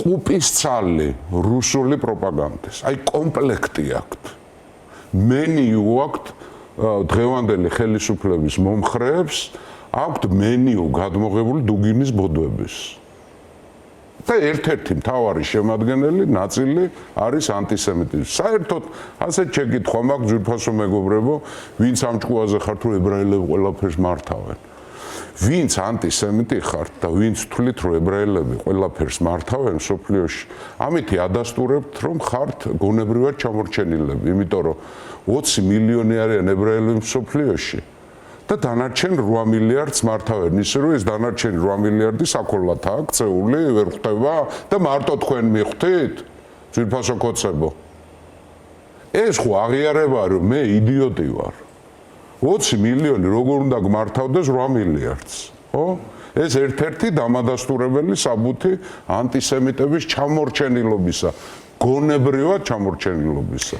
ხუპის ცალი რუსული პროპაგანდის. აი კომპლექტი აქვთ. მენიუ აქვთ დღევანდელი ხელისუფლების მომხრეებს, აქვთ მენიუ გადმოღებული დუგინის ბოდვების. და ერთ-ერთი მთავარი შემადგენელი ნაწილი არის ანტისემიტიზმი. საერთოდ ასე შეკითხვა მაქვს ძვირფასო მეგობრებო, ვინც ამ ჭკუაზე ხართ, რომ ებრაელები ყველაფერს მართავენ. ვინც ანტისემიტი ხართ და ვინც თვლით, რომ ებრაელები ყველაფერს მართავენ სოფლიოში, ამითი ადასტურებთ, რომ ხართ გონებრივად ჩამორჩენილები, იმიტომ რომ 20 მილიონი არიან ებრაელები სოფლიოში. და დანარჩენ 8 მილიარდს მართავენ, ისე რომ ეს დანარჩენი 8 მილიარდი საქონლად აქვს ქცეული, ვერ ხვდება და მარტო თქვენ მიხვდით? ძვირფასო კოცებო. ეს ხო აღიარებაა, რომ მე იდიოტი ვარ. 20 მილიონი როგორ უნდა გმართავდეს 8 მილიარდს, ხო? ეს ერთ-ერთი დამადასტურებელი საბუთი ანტისემიტების ჩამორჩენილობისა, გონებრივად ჩამორჩენილობისა.